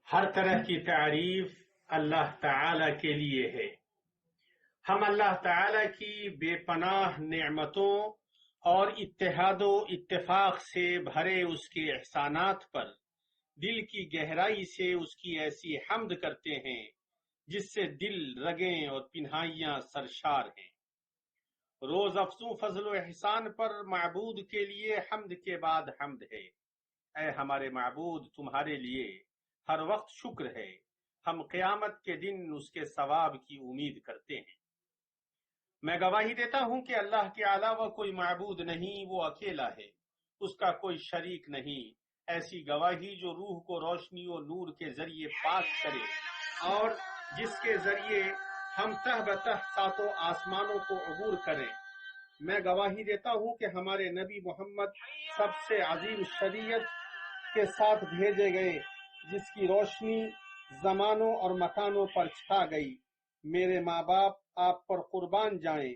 ہر طرح کی تعریف اللہ تعالی کے لیے ہے۔ ہم اللہ تعالی کی بے پناہ نعمتوں اور اتحاد و اتفاق سے بھرے اس کے احسانات پر دل کی گہرائی سے اس کی ایسی حمد کرتے ہیں جس سے دل، رگیں اور پنہائیاں سرشار ہیں۔ روز افزوں فضل و احسان پر معبود کے لیے حمد کے بعد حمد ہے۔ اے ہمارے معبود، تمہارے لیے ہر وقت شکر ہے۔ ہم قیامت کے دن اس کے ثواب کی امید کرتے ہیں۔ میں گواہی دیتا ہوں کہ اللہ کے علاوہ کوئی معبود نہیں، وہ اکیلا ہے، اس کا کوئی شریک نہیں۔ ایسی گواہی جو روح کو روشنی و نور کے ذریعے پاک کرے اور جس کے ذریعے ہم تہ بتہ ساتوں آسمانوں کو عبور کریں۔ میں گواہی دیتا ہوں کہ ہمارے نبی محمد سب سے عظیم شریعت کے ساتھ بھیجے گئے، جس کی روشنی زمانوں اور مکانوں پر چھا گئی۔ میرے ماں باپ آپ پر قربان جائیں،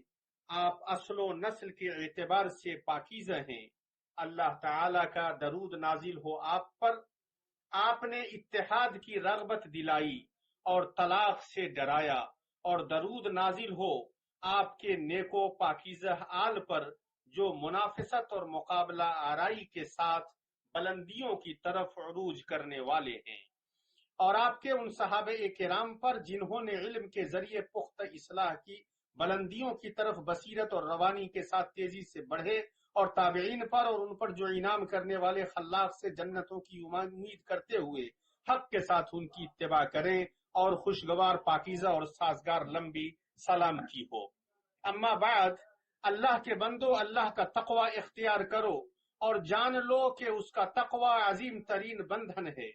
آپ اصل و نسل کے اعتبار سے پاکیزہ ہیں۔ اللہ تعالی کا درود نازل ہو آپ پر۔ آپ نے اتحاد کی رغبت دلائی اور طلاق سے ڈرایا، اور درود نازل ہو آپ کے نیکو پاکیزہ آل پر جو منافست اور مقابلہ آرائی کے ساتھ بلندیوں کی طرف عروج کرنے والے ہیں، اور آپ کے ان صحابہ کرام پر جنہوں نے علم کے ذریعے پختہ اصلاح کی بلندیوں کی طرف بصیرت اور روانی کے ساتھ تیزی سے بڑھے، اور تابعین پر اور ان پر جو انعام کرنے والے خلاق سے جنتوں کی امید کرتے ہوئے حق کے ساتھ ان کی اتباع کریں، اور خوشگوار پاکیزہ اور سازگار لمبی سلامتی ہو۔ اما بعد، اللہ کے بندو، اللہ کا تقوی اختیار کرو اور جان لو کہ اس کا تقوی عظیم ترین بندھن ہے،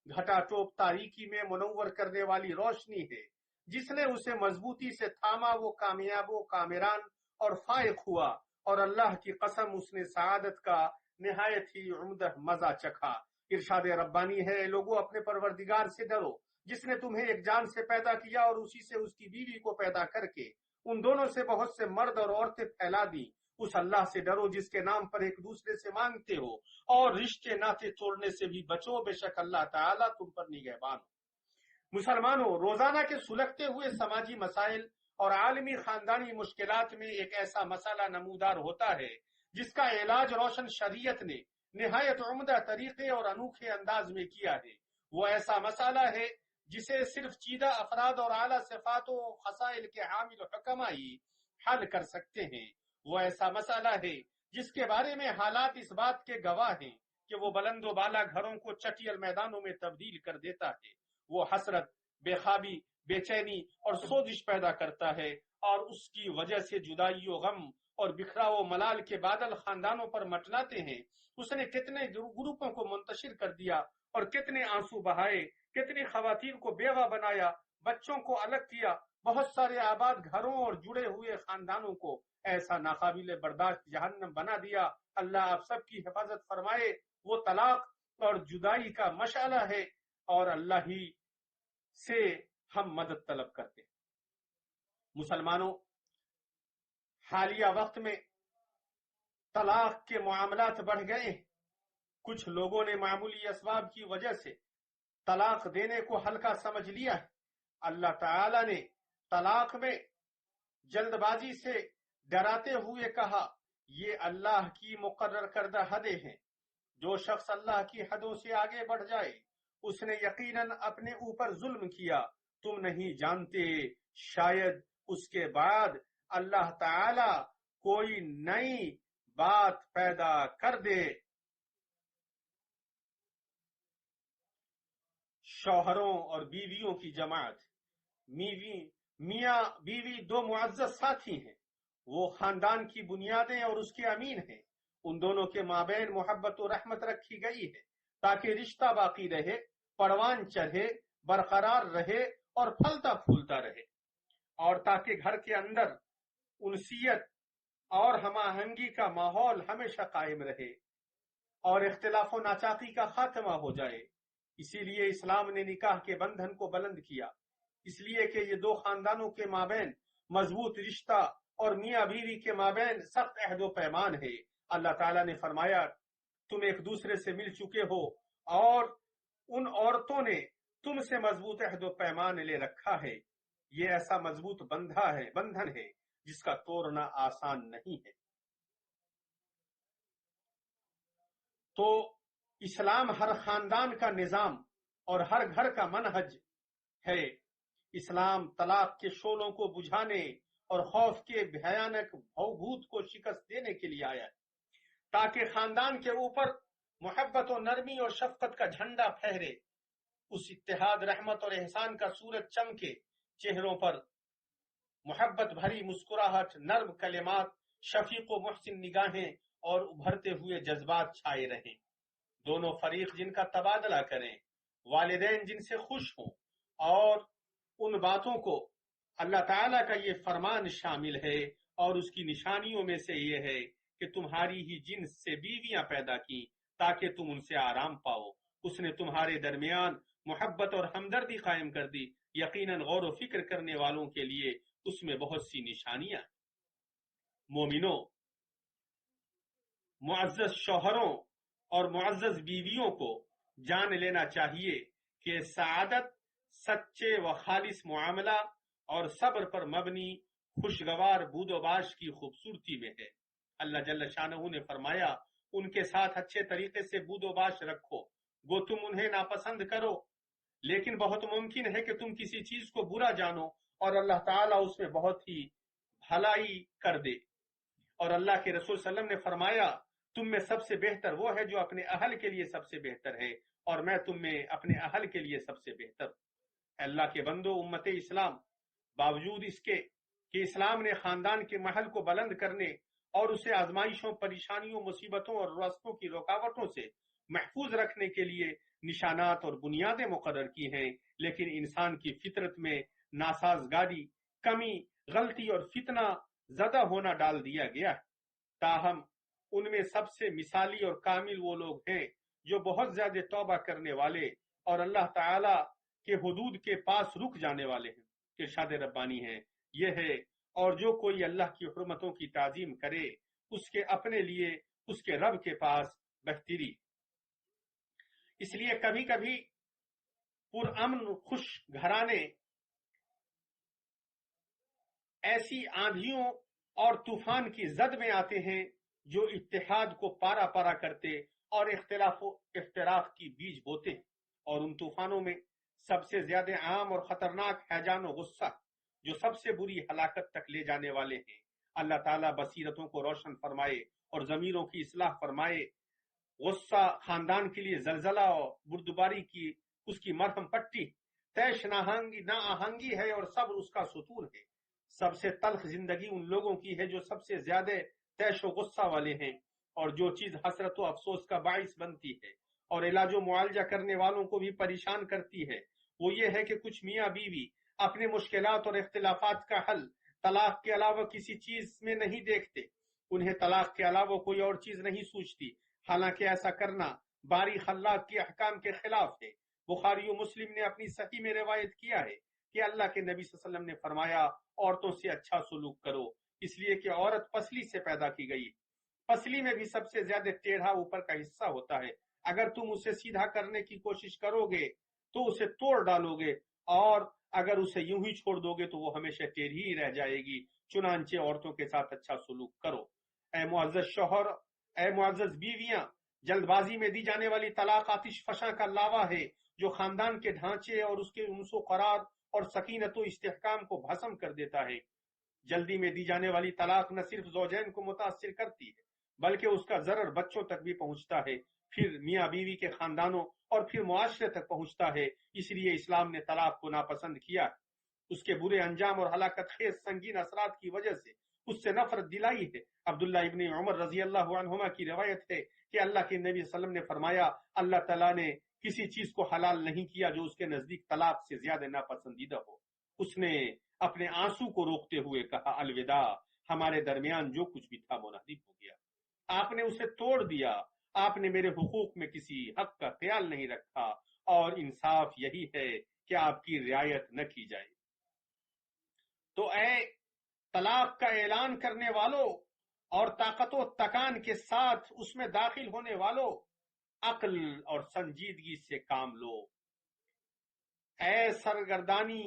گھٹا ٹوپ تاریکی میں منور کرنے والی روشنی ہے۔ جس نے اسے مضبوطی سے تھاما وہ کامیاب و کامران اور فائق ہوا، اور اللہ کی قسم اس نے سعادت کا نہایت ہی عمدہ مزہ چکھا۔ ارشاد ربانی ہے، اے لوگو اپنے پروردگار سے ڈرو جس نے تمہیں ایک جان سے پیدا کیا اور اسی سے اس کی بیوی کو پیدا کر کے ان دونوں سے بہت سے مرد اور عورتیں پھیلا دی۔ اس اللہ سے ڈرو جس کے نام پر ایک دوسرے سے مانگتے ہو، اور رشتے ناطے توڑنے سے بھی بچو، بے شک اللہ تعالیٰ تم پر نگہبان ہو۔ مسلمانوں، روزانہ کے سلگتے ہوئے سماجی مسائل اور عالمی خاندانی مشکلات میں ایک ایسا مسئلہ نمودار ہوتا ہے جس کا علاج روشن شریعت نے نہایت عمدہ طریقے اور انوکھے انداز میں کیا ہے۔ وہ ایسا مسئلہ ہے جسے صرف چیدہ افراد اور اعلیٰ صفات و خصائل کے حامل حکما ہی حل کر سکتے ہیں۔ وہ ایسا مسئلہ ہے جس کے بارے میں حالات اس بات کے گواہ ہیں کہ وہ بلند و بالا گھروں کو چٹیل میدانوں میں تبدیل کر دیتا ہے۔ وہ حسرت، بے خوابی، بے چینی اور سوزش پیدا کرتا ہے، اور اس کی وجہ سے جدائی و غم اور بکھراؤ و ملال کے بادل خاندانوں پر مٹلاتے ہیں۔ اس نے کتنے گروپوں کو منتشر کر دیا اور کتنے آنسو بہائے، کتنی خواتین کو بیوہ بنایا، بچوں کو الگ کیا، بہت سارے آباد گھروں اور جڑے ہوئے خاندانوں کو ایسا ناقابل برداشت جہنم بنا دیا۔ اللہ آپ سب کی حفاظت فرمائے۔ وہ طلاق اور جدائی کا مشعلہ ہے، اور اللہ ہی سے ہم مدد طلب کرتے ہیں۔ مسلمانوں، حالیہ وقت میں طلاق کے معاملات بڑھ گئے ہیں۔ کچھ لوگوں نے معمولی اسباب کی وجہ سے طلاق دینے کو ہلکا سمجھ لیا ہے۔ اللہ تعالی نے طلاق میں جلد بازی سے ڈراتے ہوئے کہا، یہ اللہ کی مقرر کردہ حدیں ہیں۔ جو شخص اللہ کی حدوں سے آگے بڑھ جائے اس نے یقیناً اپنے اوپر ظلم کیا۔ تم نہیں جانتے شاید اس کے بعد اللہ تعالی کوئی نئی بات پیدا کر دے۔ شوہروں اور بیویوں کی جماعت، میاں بیوی دو معزز ساتھی ہیں، وہ خاندان کی بنیادیں اور اس کے امین ہیں۔ ان دونوں کے مابین محبت و رحمت رکھی گئی ہے تاکہ رشتہ باقی رہے، پروان چڑھے، برقرار رہے اور پھلتا پھولتا رہے، اور تاکہ گھر کے اندر انسیت اور ہم آہنگی کا ماحول ہمیشہ قائم رہے اور اختلاف و ناچاقی کا خاتمہ ہو جائے۔ اسی لیے اسلام نے نکاح کے بندھن کو بلند کیا، اس لیے کہ یہ دو خاندانوں کے مابین مضبوط رشتہ اور میاں بیوی کے مابین سخت عہد و پیمان ہے۔ اللہ تعالیٰ نے فرمایا، تم ایک دوسرے سے مل چکے ہو اور ان عورتوں نے تم سے مضبوط عہد و پیمان لے رکھا ہے، یہ ایسا مضبوط بندھن ہے جس کا توڑنا آسان نہیں ہے۔ تو اسلام ہر خاندان کا نظام اور ہر گھر کا منہج ہے۔ اسلام طلاق کے شعلوں کو بجھانے اور خوف کے بھیانک بھوت کو شکست دینے کے لیے آیا ہے، تاکہ خاندان کے اوپر محبت و نرمی اور شفقت کا جھنڈا پھہرے، اس اتحاد، رحمت اور احسان کا سورج چمکے، چہروں پر محبت بھری مسکراہٹ، نرم کلمات، شفیق و محسن نگاہیں اور ابھرتے ہوئے جذبات چھائے رہیں۔ دونوں فریق جن کا تبادلہ کریں، والدین جن سے خوش ہوں، اور ان باتوں کو اللہ تعالیٰ کا یہ فرمان شامل ہے، اور اس کی نشانیوں میں سے یہ ہے کہ تمہاری ہی جنس سے بیویاں پیدا کی تاکہ تم ان سے آرام پاؤ۔ اس نے تمہارے درمیان محبت اور ہمدردی قائم کر دی، یقیناً غور و فکر کرنے والوں کے لیے اس میں بہت سی نشانیاں۔ مومنوں، معزز شوہروں اور معزز بیویوں کو جان لینا چاہیے کہ سعادت سچے و خالص معاملہ اور صبر پر مبنی خوشگوار بود و باش کی خوبصورتی میں ہے۔ اللہ جل شانہ نے فرمایا، ان کے ساتھ اچھے طریقے سے بود و باش رکھو، گو تم انہیں ناپسند کرو، لیکن بہت ممکن ہے کہ تم کسی چیز کو برا جانو اور اللہ تعالیٰ اس میں بہت ہی بھلائی کر دے۔ اور اللہ کے رسول صلی اللہ علیہ وسلم نے فرمایا، تم میں سب سے بہتر وہ ہے جو اپنے اہل کے لیے سب سے بہتر ہے، اور میں تم میں اپنے اہل کے لیے سب سے بہتر۔ اللہ کے بندو، امت اسلام باوجود اس کے کہ اسلام نے خاندان کے محل کو بلند کرنے اور اسے آزمائشوں، پریشانیوں، مصیبتوں اور راستوں کی رکاوٹوں سے محفوظ رکھنے کے لیے نشانات اور بنیادیں مقرر کی ہیں، لیکن انسان کی فطرت میں ناسازگاری، کمی، غلطی اور فتنہ زدہ ہونا ڈال دیا گیا ہے۔ تاہم ان میں سب سے مثالی اور کامل وہ لوگ ہیں جو بہت زیادہ توبہ کرنے والے اور اللہ تعالی کے حدود کے پاس رک جانے والے ہیں، کہ ارشاد ربانی ہے یہ ہے، اور جو کوئی اللہ کی حرمتوں کی تعظیم کرے اس کے اپنے لیے اس کے رب کے پاس بہتری۔ اس لیے کبھی کبھی پرامن خوش گھرانے ایسی آندھیوں اور طوفان کی زد میں آتے ہیں جو اتحاد کو پارا پارا کرتے اور اختلاف و افتراق کی بیج بوتے ہیں، اور ان طوفانوں میں سب سے زیادہ عام اور خطرناک ہیجان و غصہ جو سب سے بری ہلاکت تک لے جانے والے ہیں۔ اللہ تعالیٰ بصیرتوں کو روشن فرمائے اور ضمیروں کی اصلاح فرمائے۔ غصہ خاندان کے لیے زلزلہ اور بردباری کی اس کی مرہم پٹی، طیش نا آہنگی ہے اور صبر اس کا ستون ہے۔ سب سے تلخ زندگی ان لوگوں کی ہے جو سب سے زیادہ طیش و غصہ والے ہیں، اور جو چیز حسرت و افسوس کا باعث بنتی ہے اور علاج و معالجہ کرنے والوں کو بھی پریشان کرتی ہے، وہ یہ ہے کہ کچھ میاں بیوی اپنے مشکلات اور اختلافات کا حل طلاق کے علاوہ کسی چیز میں نہیں دیکھتے، انہیں طلاق کے علاوہ کوئی اور چیز نہیں سوچتی، حالانکہ ایسا کرنا باری خلاق کے احکام کے خلاف ہے۔ بخاری و مسلم نے اپنی صحیح میں روایت کیا ہے کہ اللہ کے نبی صلی اللہ علیہ وسلم نے فرمایا، عورتوں سے اچھا سلوک کرو، اس لیے کہ عورت پسلی سے پیدا کی گئی، پسلی میں بھی سب سے زیادہ ٹیڑھا اوپر کا حصہ ہوتا ہے، اگر تم اسے سیدھا کرنے کی کوشش کرو گے تو اسے توڑ ڈالو گے، اور اگر اسے یوں ہی چھوڑ دو گے تو وہ ہمیشہ ٹیڑھی ہی رہ جائے گی، چنانچہ عورتوں کے ساتھ اچھا سلوک کرو۔ اے معزز شوہر، اے معزز بیویاں، جلد بازی میں دی جانے والی طلاق آتش فشاں کا لاوا ہے جو خاندان کے ڈھانچے اور اس کے انس و قرار اور سکینت و استحکام کو بھسم کر دیتا ہے۔ جلدی میں دی جانے والی طلاق نہ صرف زوجین کو متاثر کرتی ہے بلکہ اس کا ضرر بچوں تک بھی پہنچتا ہے، پھر میاں بیوی کے خاندانوں اور پھر معاشرے تک پہنچتا ہے۔ اس لیے اسلام نے طلاق کو ناپسند کیا ہے، اس کے برے انجام اور ہلاکت خیز سنگین اثرات کی وجہ سے اس سے نفرت دلائی ہے۔ عبداللہ ابن عمر رضی اللہ عنہما کی روایت ہے کہ اللہ کے نبی صلی اللہ علیہ وسلم نے فرمایا، اللہ تعالیٰ نے کسی چیز کو حلال نہیں کیا جو اس کے نزدیک طلاق سے زیادہ ناپسندیدہ ہو۔ اس نے اپنے آنسو کو روکتے ہوئے کہا، الوداع، ہمارے درمیان جو کچھ بھی تھا منہدم ہو گیا، آپ نے اسے توڑ دیا، آپ نے میرے حقوق میں کسی حق کا خیال نہیں رکھا، اور انصاف یہی ہے کہ آپ کی رعایت نہ کی جائے۔ تو اے طلاق کا اعلان کرنے والوں اور طاقت و تکان کے ساتھ اس میں داخل ہونے والوں، عقل اور سنجیدگی سے کام لو۔ اے سرگردانی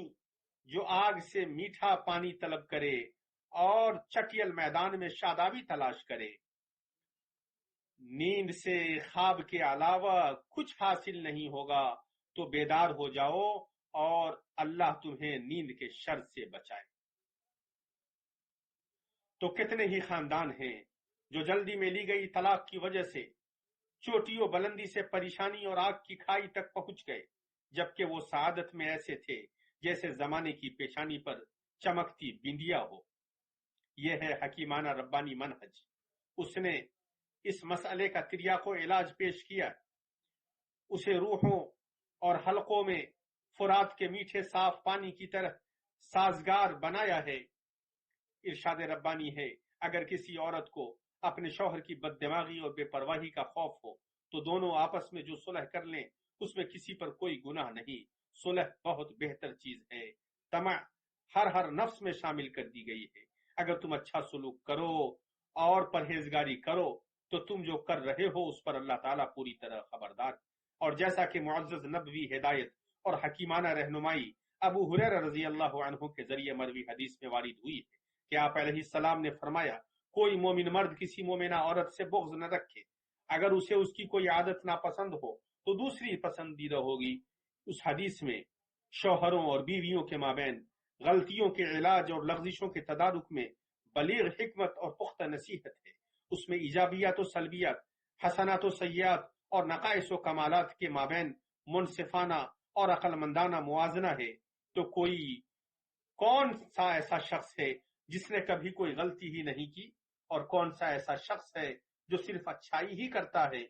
جو آگ سے میٹھا پانی طلب کرے اور چٹیل میدان میں شادابی تلاش کرے، نیند سے خواب کے علاوہ کچھ حاصل نہیں ہوگا تو بیدار ہو جاؤ اور اللہ تمہیں نیند کے شر سے بچائے۔ تو کتنے ہی خاندان ہیں جو جلدی میں لی گئی طلاق کی وجہ سے چوٹی و بلندی سے پریشانی اور آگ کی کھائی تک پہنچ گئے، جبکہ وہ سعادت میں ایسے تھے جیسے زمانے کی پیشانی پر چمکتی بندیا ہو۔ یہ ہے حکیمانہ ربانی منہج۔ اس نے اس مسئلے کا تریاق و علاج پیش کیا، اسے روحوں اور حلقوں میں فرات کے میٹھے صاف پانی کی طرح سازگار بنایا ہے۔ ارشاد ربانی ہے، اگر کسی عورت کو اپنے شوہر کی بد دماغی اور بے پرواہی کا خوف ہو تو دونوں آپس میں جو صلح کر لیں اس میں کسی پر کوئی گناہ نہیں۔ صلح بہت بہتر چیز ہے۔ طمع ہر نفس میں شامل کر دی گئی ہے۔ اگر تم اچھا سلوک کرو اور پرہیزگاری کرو تو تم جو کر رہے ہو اس پر اللہ تعالیٰ پوری طرح خبردار۔ اور جیسا کہ معزز نبوی ہدایت اور حکیمانہ رہنمائی ابو ہریرہ رضی اللہ عنہ کے ذریعے مروی حدیث میں وارد ہوئی ہے کہ آپ علیہ السلام نے فرمایا، کوئی مومن مرد کسی مومنہ عورت سے بغض نہ رکھے، اگر اسے اس کی کوئی عادت ناپسند ہو تو دوسری پسندیدہ ہوگی۔ اس حدیث میں شوہروں اور بیویوں کے مابین غلطیوں کے علاج اور لغزشوں کے تدارک میں بلیغ حکمت اور پختہ نصیحت ہے۔ اس میں ایجابیات و سلبیات، حسنات و سیئات اور نقائص و کمالات کے مابین منصفانہ اور عقل مندانہ موازنہ ہے۔ تو کون سا ایسا شخص ہے جس نے کبھی کوئی غلطی ہی نہیں کی، اور کون سا ایسا شخص ہے جو صرف اچھائی ہی کرتا ہے؟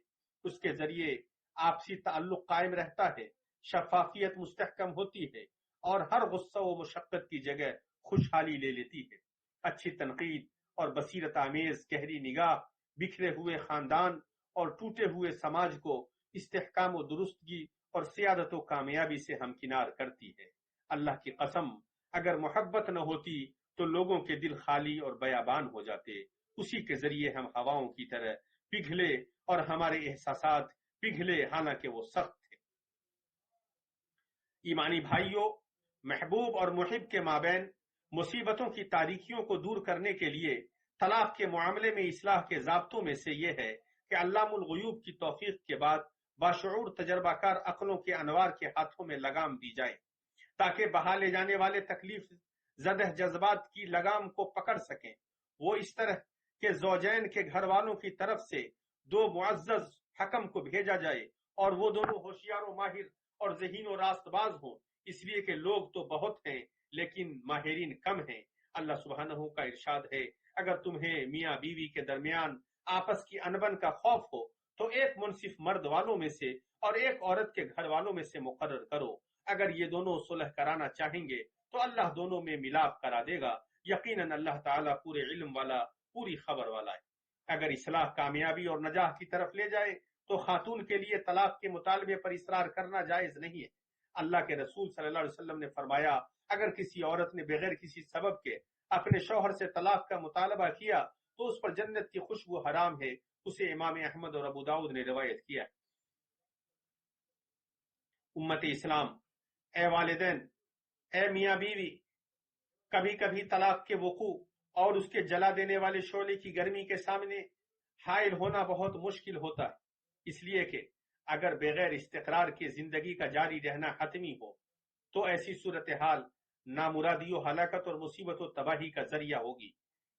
اس کے ذریعے آپسی تعلق قائم رہتا ہے، شفافیت مستحکم ہوتی ہے اور ہر غصہ و مشقت کی جگہ خوشحالی لے لیتی ہے۔ اچھی تنقید اور بصیرت آمیز گہری نگاہ بکھرے ہوئے خاندان اور ٹوٹے ہوئے سماج کو استحکام و درستگی اور سیادت و کامیابی سے ہمکنار کرتی ہے۔ اللہ کی قسم، اگر محبت نہ ہوتی تو لوگوں کے دل خالی اور بیابان ہو جاتے۔ اسی کے ذریعے ہم ہواؤں کی طرح پگھلے اور ہمارے احساسات پگھلے، حالانکہ وہ سخت تھے۔ ایمانی بھائیوں، محبوب اور محب کے مابین مصیبتوں کی تاریکیوں کو دور کرنے کے لیے طلاق کے معاملے میں اصلاح کے ضابطوں میں سے یہ ہے کہ علام الغیوب کی توفیق کے بعد باشعور تجربہ کار عقلوں کے انوار کے ہاتھوں میں لگام دی جائے تاکہ بہا لے جانے والے تکلیف زدہ جذبات کی لگام کو پکڑ سکیں۔ وہ اس طرح کہ زوجین کے گھر والوں کی طرف سے دو معزز حکم کو بھیجا جائے اور وہ دونوں ہوشیار و ماہر اور ذہین و راست باز ہوں، اس لیے کہ لوگ تو بہت ہیں لیکن ماہرین کم ہیں۔ اللہ سبحانہ کا ارشاد ہے، اگر تمہیں میاں بیوی کے درمیان آپس کی انبن کا خوف ہو تو ایک منصف مرد والوں میں سے اور ایک عورت کے گھر والوں میں سے مقرر کرو۔ اگر یہ دونوں صلح کرانا چاہیں گے تو اللہ دونوں میں ملاپ کرا دے گا۔ یقیناً اللہ تعالیٰ پورے علم والا، پوری خبر والا ہے۔ اگر اصلاح کامیابی اور نجاح کی طرف لے جائے تو خاتون کے لیے طلاق کے مطالبے پر اصرار کرنا جائز نہیں ہے۔ اللہ کے رسول صلی اللہ علیہ وسلم نے فرمایا، اگر کسی عورت نے بغیر کسی سبب کے اپنے شوہر سے طلاق کا مطالبہ کیا تو اس پر جنت کی خوشبو حرام ہے۔ اسے امام احمد اور ابو داؤد نے روایت کیا۔ امت اسلام، اے والدین، اے میاں بیوی، کبھی کبھی طلاق کے وقوع اور اس کے جلا دینے والے شعلے کی گرمی کے سامنے حائل ہونا بہت مشکل ہوتا ہے، اس لیے کہ اگر بغیر استقرار کے زندگی کا جاری رہنا حتمی ہو تو ایسی صورتحال نامرادی و ہلاکت اور مصیبت و تباہی کا ذریعہ ہوگی۔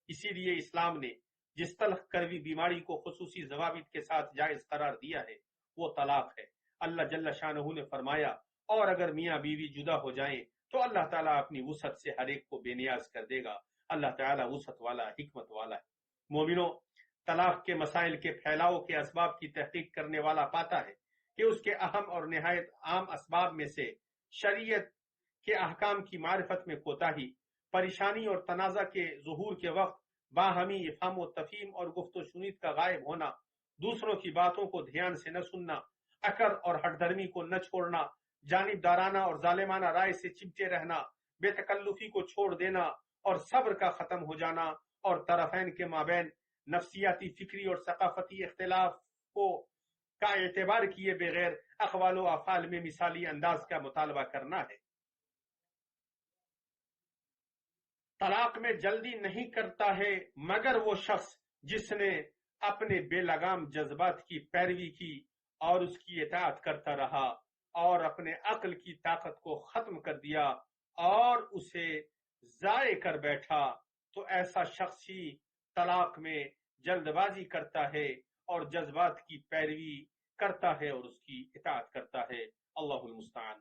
اسی لیے اسلام نے جس تلخ کروی بیماری کو خصوصی ضوابط کے ساتھ جائز قرار دیا ہے وہ طلاق ہے۔ اللہ جل شانہ نے فرمایا، اور اگر میاں بیوی جدا ہو جائیں تو اللہ تعالیٰ اپنی وسعت سے ہر ایک کو بے نیاز کر دے گا۔ اللہ تعالیٰ وسعت والا، حکمت والا ہے۔ مومنوں، طلاق کے مسائل کے پھیلاؤ کے اسباب کی تحقیق کرنے والا پاتا ہے کہ اس کے اہم اور نہایت عام اسباب میں سے شریعت کے احکام کی معرفت میں کوتاہی، پریشانی اور تنازع کے ظہور کے وقت باہمی افہام و تفہیم اور گفت و شنید کا غائب ہونا، دوسروں کی باتوں کو دھیان سے نہ سننا، اکر اور ہٹ دھرمی کو نہ چھوڑنا، جانبدارانہ اور ظالمانہ رائے سے چمٹے رہنا، بے تکلفی کو چھوڑ دینا اور صبر کا ختم ہو جانا، اور طرفین کے مابین نفسیاتی، فکری اور ثقافتی اختلاف کا اعتبار کیے بغیر اقوال و افعال میں مثالی انداز کا مطالبہ کرنا ہے۔ طلاق میں جلدی نہیں کرتا ہے مگر وہ شخص جس نے اپنے بے لگام جذبات کی پیروی کی اور اس کی اطاعت کرتا رہا اور اپنے عقل کی طاقت کو ختم کر دیا اور اسے ضائع کر بیٹھا، تو ایسا شخص ہی طلاق میں جلد بازی کرتا ہے اور جذبات کی پیروی کرتا ہے اور اس کی اطاعت کرتا ہے۔ اللہ المستعان۔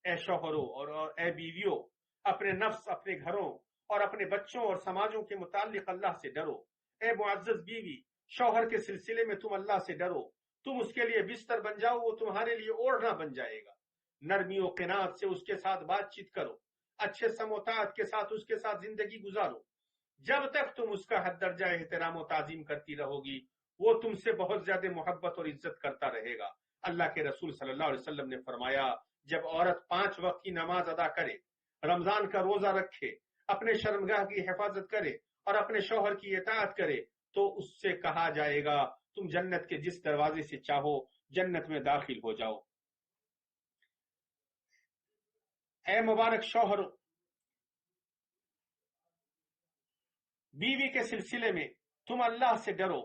اے شوہروں اور اے بیویوں، اپنے نفس، اپنے گھروں اور اپنے بچوں اور سماجوں کے متعلق اللہ سے ڈرو۔ اے معزز بیوی، شوہر کے سلسلے میں تم اللہ سے ڈرو، تم اس کے لیے بستر بن جاؤ، وہ تمہارے لیے اوڑھنا بن جائے گا۔ نرمی و قناعت سے اس کے ساتھ بات چیت کرو، اچھے سموتاعت کے ساتھ اس کے ساتھ زندگی گزارو۔ جب تک تم اس کا حد درجہ احترام و تعظیم کرتی رہو گی، وہ تم سے بہت زیادہ محبت اور عزت کرتا رہے گا۔ اللہ کے رسول صلی اللہ علیہ وسلم نے فرمایا، جب عورت 5 وقت کی نماز ادا کرے، رمضان کا روزہ رکھے، اپنے شرمگاہ کی حفاظت کرے اور اپنے شوہر کی اطاعت کرے، تو اس سے کہا جائے گا تم جنت کے جس دروازے سے چاہو جنت میں داخل ہو جاؤ۔ اے مبارک شوہر، بیوی کے سلسلے میں تم اللہ سے ڈرو،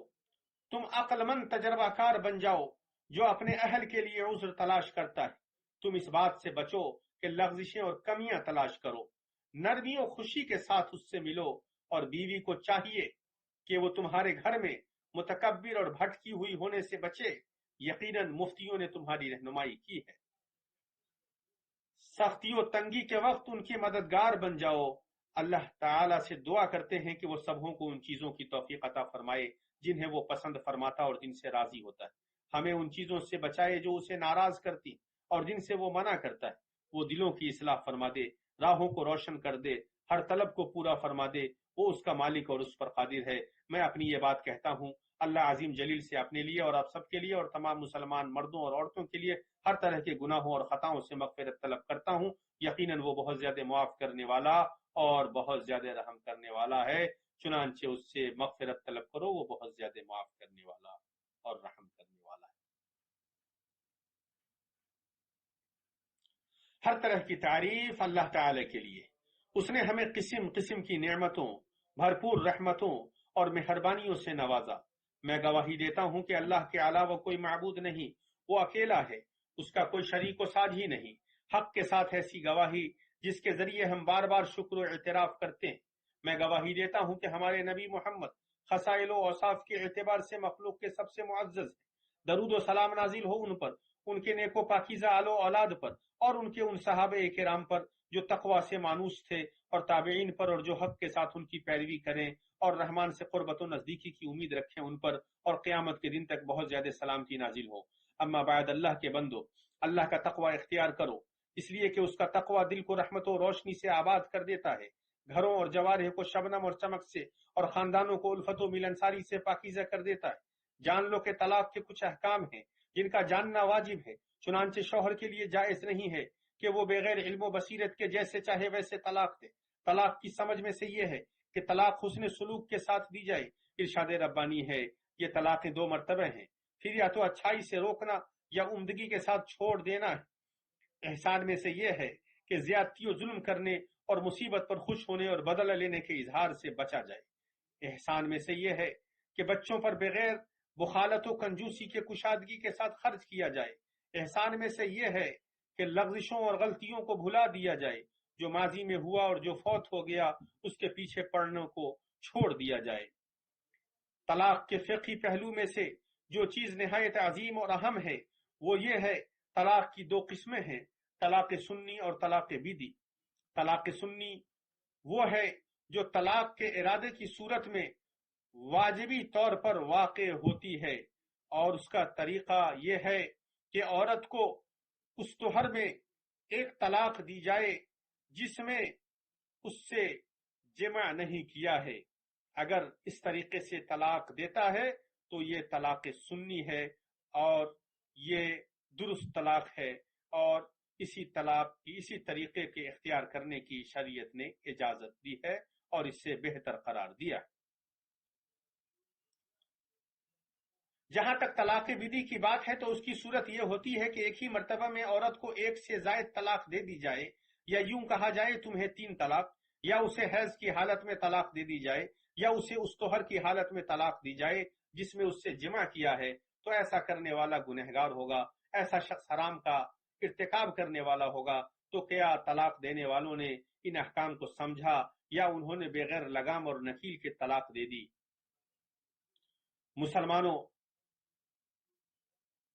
تم عقل مند تجربہ کار بن جاؤ جو اپنے اہل کے لیے عذر تلاش کرتا ہے۔ تم اس بات سے بچو کہ لغزشیں اور کمیاں تلاش کرو، نرمی و خوشی کے ساتھ اس سے ملو، اور بیوی کو چاہیے کہ وہ تمہارے گھر میں متکبر اور بھٹکی ہوئی ہونے سے بچے۔ یقیناً مفتیوں نے تمہاری رہنمائی کی ہے۔ سختی و تنگی کے وقت ان کی مددگار بن جاؤ۔ اللہ تعالیٰ سے دعا کرتے ہیں کہ وہ سبوں کو ان چیزوں کی توفیق عطا فرمائے جنہیں وہ پسند فرماتا اور جن سے راضی ہوتا ہے۔ ہمیں ان چیزوں سے بچائے جو اسے ناراض کرتی اور جن سے وہ منع کرتا ہے۔ وہ دلوں کی اصلاح فرما دے، راہوں کو روشن کر دے، ہر طلب کو پورا فرما دے، وہ اس کا مالک اور اس پر قادر ہے۔ میں اپنی یہ بات کہتا ہوں، اللہ عظیم جلیل سے اپنے لیے اور آپ سب کے لیے اور تمام مسلمان مردوں اور عورتوں کے لیے ہر طرح کے گناہوں اور خطاؤں سے مغفرت طلب کرتا ہوں۔ یقیناً وہ بہت زیادہ معاف کرنے والا اور بہت زیادہ رحم کرنے والا ہے، چنانچہ اس سے مغفرت طلب کرو، وہ بہت زیادہ معاف کرنے والا اور رحم کرنے والا ہے۔ ہر طرح کی تعریف اللہ تعالی کے لیے۔ اس نے ہمیں قسم قسم کی نعمتوں، بھرپور رحمتوں اور مہربانیوں سے نوازا۔ میں گواہی دیتا ہوں کہ اللہ کے علاوہ کوئی معبود نہیں، وہ اکیلا ہے، اس کا کوئی شریک و ساجھی نہیں۔ حق کے ساتھ ایسی گواہی جس کے ذریعے ہم بار بار شکر و اعتراف کرتے ہیں۔ میں گواہی دیتا ہوں کہ ہمارے نبی محمد خصائل و اوصاف کے اعتبار سے مخلوق کے سب سے معزز ہیں۔ درود و سلام نازل ہو ان پر، ان کے نیک و پاکیزہ آل و اولاد پر اور ان کے ان صحابہ کرام پر جو تقوی سے مانوس تھے، اور تابعین پر اور جو حق کے ساتھ ان کی پیروی کریں اور رحمان سے قربت و نزدیکی کی امید رکھیں ان پر، اور قیامت کے دن تک بہت زیادہ سلامتی نازل ہو۔ اما بعد، اللہ کے بندو، اللہ کا تقوی اختیار کرو، اس لیے کہ اس کا تقوی دل کو رحمت و روشنی سے آباد کر دیتا ہے، گھروں اور جوارح کو شبنم اور چمک سے اور خاندانوں کو الفت و ملنساری سے پاکیزہ کر دیتا ہے۔ جان لو کہ طلاق کے کچھ احکام ہیں جن کا جاننا واجب ہے، چنانچہ شوہر کے لیے جائز نہیں ہے کہ وہ بغیر علم و بصیرت کے جیسے چاہے ویسے طلاق دے۔ طلاق کی سمجھ میں سے یہ ہے کہ طلاق حسن سلوک کے ساتھ دی جائے۔ ارشاد ربانی ہے، یہ طلاقیں 2 مرتبہ ہیں، پھر یا تو اچھائی سے روکنا یا عمدگی کے ساتھ چھوڑ دینا ہے۔ احسان میں سے یہ ہے کہ زیادتی و ظلم کرنے اور مصیبت پر خوش ہونے اور بدلہ لینے کے اظہار سے بچا جائے۔ احسان میں سے یہ ہے کہ بچوں پر بغیر بخالت و کنجوسی کے کشادگی کے ساتھ خرچ کیا جائے۔ احسان میں سے یہ ہے کہ لغزشوں اور غلطیوں کو بھلا دیا جائے، جو ماضی میں ہوا اور جو فوت ہو گیا اس کے پیچھے پڑنے کو چھوڑ دیا جائے۔ طلاق کے فقہی پہلو میں سے جو چیز نہایت عظیم اور اہم ہے وہ یہ ہے، طلاق کی 2 قسمیں ہیں، طلاق سنی اور طلاق بدعی۔ طلاق سنی وہ ہے جو طلاق کے ارادے کی صورت میں واجبی طور پر واقع ہوتی ہے، اور اس کا طریقہ یہ ہے کہ عورت کو اس طہر میں ایک طلاق دی جائے جس میں اس سے جمع نہیں کیا ہے۔ اگر اس طریقے سے طلاق دیتا ہے تو یہ طلاق سنی ہے اور یہ درست طلاق ہے، اور اسی طریقے کے اختیار کرنے کی شریعت نے اجازت دی ہے اور اس سے بہتر قرار دیا۔ جہاں تک طلاق بدی کی بات ہے تو اس کی صورت یہ ہوتی ہے کہ ایک ہی مرتبہ میں عورت کو ایک سے زائد طلاق دے دی جائے، یا یوں کہا جائے تمہیں 3 طلاق، یا اسے حیض کی حالت میں طلاق دے دی جائے، یا اسے اس طہر کی حالت میں طلاق دی جائے جس میں اس سے جمع کیا ہے، تو ایسا کرنے والا گنہگار ہوگا، ایسا شخص حرام کا ارتکاب کرنے والا ہوگا۔ تو کیا طلاق دینے والوں نے ان احکام کو سمجھا یا انہوں نے بغیر لگام اور نکیل کے طلاق دے دی؟ مسلمانوں،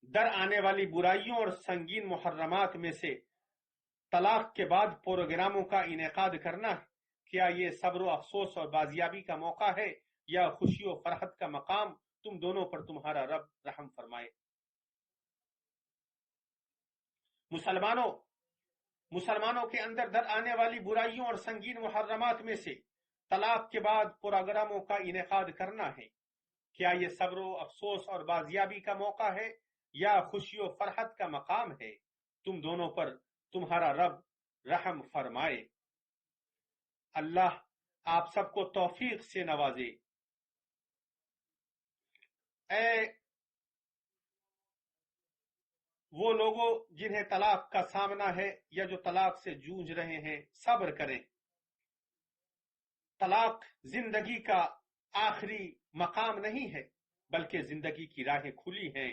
در آنے والی برائیوں اور سنگین محرمات میں سے طلاق کے بعد پروگراموں کا انعقاد کرنا، کیا یہ صبر و افسوس اور بازیابی کا موقع ہے یا خوشی و فرحت کا مقام؟ تم دونوں پر تمہارا رب رحم فرمائے۔ مسلمانوں کے اندر در آنے والی برائیوں اور سنگین محرمات میں سے طلاق کے بعد پروگراموں کا انعقاد کرنا ہے، کیا یہ صبر و افسوس اور بازیابی کا موقع ہے یا خوشی و فرحت کا مقام ہے؟ تم دونوں پر تمہارا رب رحم فرمائے۔ اللہ آپ سب کو توفیق سے نوازے۔ اے وہ لوگوں جنہیں طلاق کا سامنا ہے یا جو طلاق سے جوجھ رہے ہیں، صبر کریں۔ طلاق زندگی کا آخری مقام نہیں ہے، بلکہ زندگی کی راہیں کھلی ہیں،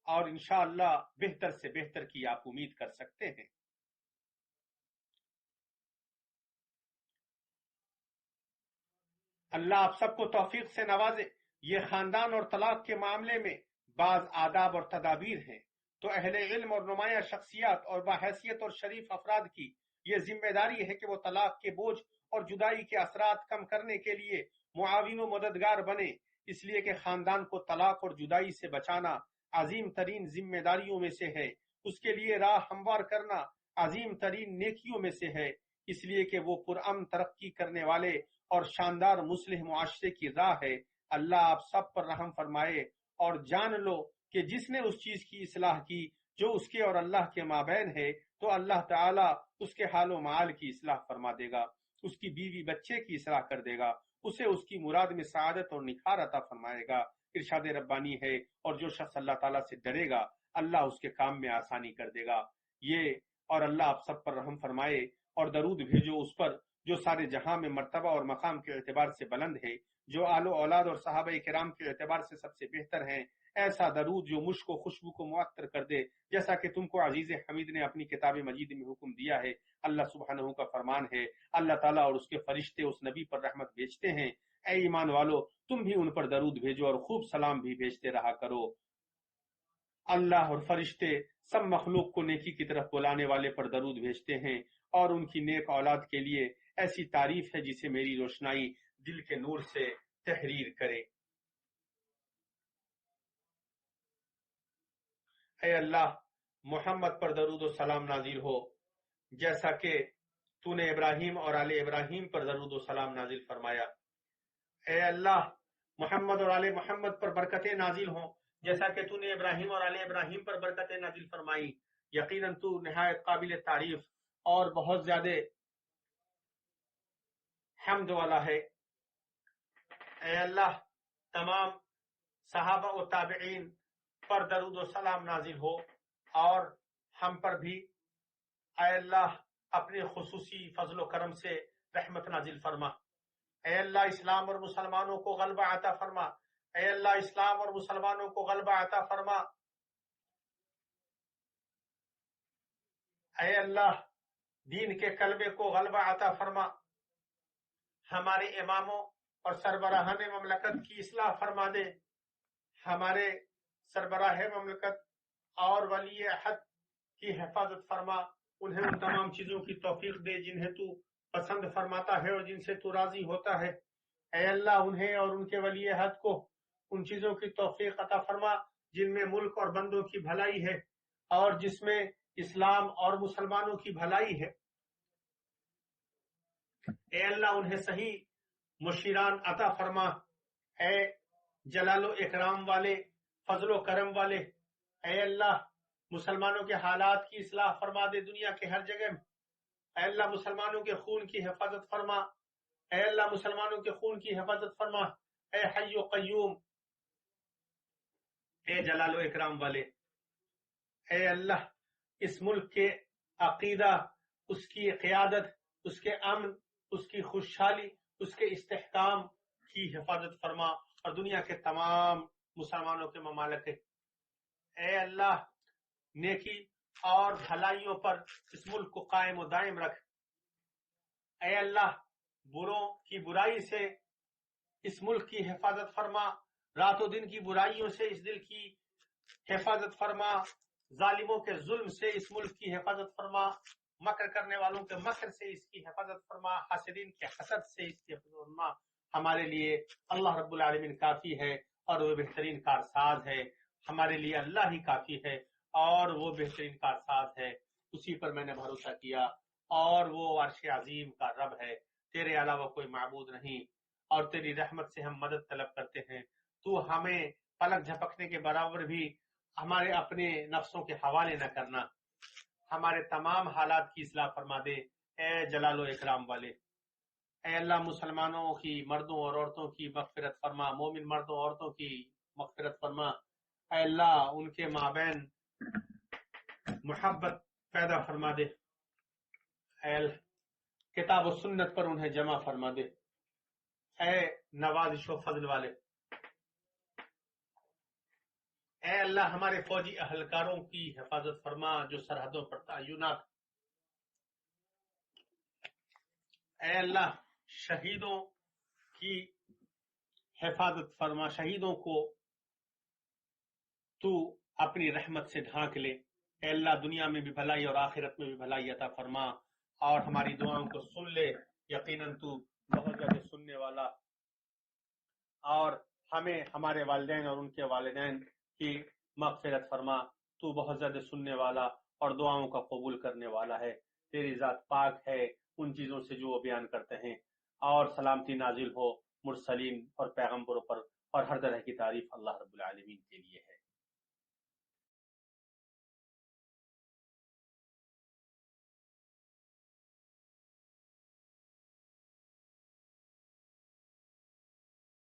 اور انشاءاللہ بہتر سے بہتر کی آپ امید کر سکتے ہیں۔ اللہ آپ سب کو توفیق سے نوازے۔ یہ خاندان اور طلاق کے معاملے میں بعض آداب اور تدابیر ہیں، تو اہل علم اور نمایاں شخصیات اور باحیثیت اور شریف افراد کی یہ ذمہ داری ہے کہ وہ طلاق کے بوجھ اور جدائی کے اثرات کم کرنے کے لیے معاون و مددگار بنے، اس لیے کہ خاندان کو طلاق اور جدائی سے بچانا عظیم ترین ذمہ داریوں میں سے ہے، اس کے لیے راہ ہموار کرنا عظیم ترین نیکیوں میں سے ہے، اس لیے کہ وہ پرامن ترقی کرنے والے اور شاندار مصلح معاشرے کی راہ ہے۔ اللہ آپ سب پر رحم فرمائے، اور جان لو کہ جس نے اس چیز کی اصلاح کی جو اس کے اور اللہ کے مابین ہے، تو اللہ تعالیٰ اس کے حال و معال کی اصلاح فرما دے گا، اس کی بیوی بچے کی اصلاح کر دے گا، اسے اس کی مراد میں سعادت اور نکھار عطا فرمائے گا۔ ارشاد ربانی ہے، اور جو شخص اللہ تعالیٰ سے ڈرے گا اللہ اس کے کام میں آسانی کر دے گا۔ یہ اور اللہ آپ سب پر رحم فرمائے، اور درود بھیجو اس پر جو سارے جہاں میں مرتبہ اور مقام کے اعتبار سے بلند ہے، جو آل و اولاد اور صحابہ کرام کے اعتبار سے سب سے بہتر ہیں، ایسا درود جو مشک و خوشبو کو معطر کر دے، جیسا کہ تم کو عزیز حمید نے اپنی کتاب مجید میں حکم دیا ہے۔ اللہ سبحانہ کا فرمان ہے، اللہ تعالیٰ اور اس کے فرشتے اس نبی پر رحمت بھیجتے ہیں۔ اے ایمان والو، تم بھی ان پر درود بھیجو اور خوب سلام بھی بھیجتے رہا کرو۔ اللہ اور فرشتے سب مخلوق کو نیکی کی طرف بلانے والے پر درود بھیجتے ہیں، اور ان کی نیک اولاد کے لیے ایسی تعریف ہے جسے میری روشنائی دل کے نور سے تحریر کرے۔ اے اللہ، محمد پر درود و سلام نازل ہو، جیسا کہ تو نے ابراہیم اور آل ابراہیم پر درود و سلام نازل فرمایا۔ اے اللہ، محمد اور آل محمد پر برکتیں نازل ہوں، جیسا کہ تو نے ابراہیم اور آل ابراہیم پر برکتیں نازل فرمائی۔ یقیناً تو نہایت قابل تعریف اور بہت زیادہ حمد والا ہے۔ اے اللہ، تمام صحابہ و تابعین پر درود و سلام نازل ہو، اور ہم پر بھی اے اللہ اپنے خصوصی فضل و کرم سے رحمت نازل فرما۔ اے اللہ، اسلام اور مسلمانوں کو غلبہ عطا فرما۔ اے اللہ، اسلام اور مسلمانوں کو غلبہ عطا فرما۔ اے اللہ، دین کے کلبے کو غلبہ عطا فرما۔ ہمارے اماموں اور سربراہان مملکت کی اصلاح فرما دے۔ ہمارے سربراہ مملکت اور ولی عہد کی حفاظت فرما، انہیں ان تمام چیزوں کی توفیق دے جنہیں تو پسند فرماتا ہے اور جن سے تو راضی ہوتا ہے۔ اے اللہ، انہیں اور ان کے ولی عہد کو ان چیزوں کی توفیق عطا فرما جن میں ملک اور بندوں کی بھلائی ہے، اور جس میں اسلام اور مسلمانوں کی بھلائی ہے۔ اے اللہ، انہیں صحیح مشیران عطا فرما۔ اے جلال و اکرام والے، فضل و کرم والے، اے اللہ، مسلمانوں کے حالات کی اصلاح فرما دے دنیا کے ہر جگہ میں۔ اے اللہ، مسلمانوں کے خون کی حفاظت فرما۔ اے اللہ، مسلمانوں کے خون کی حفاظت فرما۔ اے حی و قیوم، اے جلال و اکرام والے، اے اللہ اس ملک کے عقیدہ، اس کی قیادت، اس کے امن، اس کی خوشحالی، اس کے استحکام کی حفاظت فرما، اور دنیا کے تمام مسلمانوں کے ممالک، اے اللہ نیکی اور بھلائیوں پر اس ملک کو قائم و دائم رکھ۔ اے اللہ بروں کی برائی سے اس ملک کی حفاظت فرما، رات و دن کی برائیوں سے اس دل کی حفاظت فرما، ظالموں کے ظلم سے اس ملک کی حفاظت فرما، مکر کرنے والوں کے مکر سے اس کی حفاظت فرما، حاسدین کے حسد سے اس کی حفاظت فرما۔ ہمارے لیے اللہ رب العالمین کافی ہے اور وہ بہترین کارساز ہے، ہمارے لیے اللہ ہی کافی ہے اور وہ بہترین کارساز ہے، اسی پر میں نے بھروسہ کیا، اور وہ عرش عظیم کا رب ہے، تیرے علاوہ کوئی معبود نہیں، اور تیری رحمت سے ہم مدد طلب کرتے ہیں۔ تو ہمیں پلک جھپکنے کے برابر بھی ہمارے اپنے نفسوں کے حوالے نہ کرنا، ہمارے تمام حالات کی اصلاح فرما دے، اے جلال و اکرام والے۔ اے اللہ مسلمانوں کی مردوں اور عورتوں کی مغفرت فرما، مومن مردوں اور عورتوں کی مغفرت فرما، اے اللہ ان کے مابین محبت پیدا فرما دے، اے اللہ کتاب و سنت پر انہیں جمع فرما دے، اے نوازش و فضل والے۔ اے اللہ ہمارے فوجی اہلکاروں کی حفاظت فرما جو سرحدوں پر تعینات، اے اللہ شہیدوں کی حفاظت فرما، شہیدوں کو تو اپنی رحمت سے ڈھانک لے، اے اللہ دنیا میں بھی بھلائی اور آخرت میں بھی بھلائی عطا فرما، اور ہماری دعاؤں کو سن لے، یقیناً تو بہت زیادہ سننے والا، اور ہمیں ہمارے والدین اور ان کے والدین کی مغفرت فرما، تو بہت زیادہ سننے والا اور دعاؤں کا قبول کرنے والا ہے، تیری ذات پاک ہے ان چیزوں سے جو وہ بیان کرتے ہیں، اور سلامتی نازل ہو مرسلین اور پیغمبروں پر، اور ہر طرح کی تعریف اللہ رب العالمین کے لیے ہے۔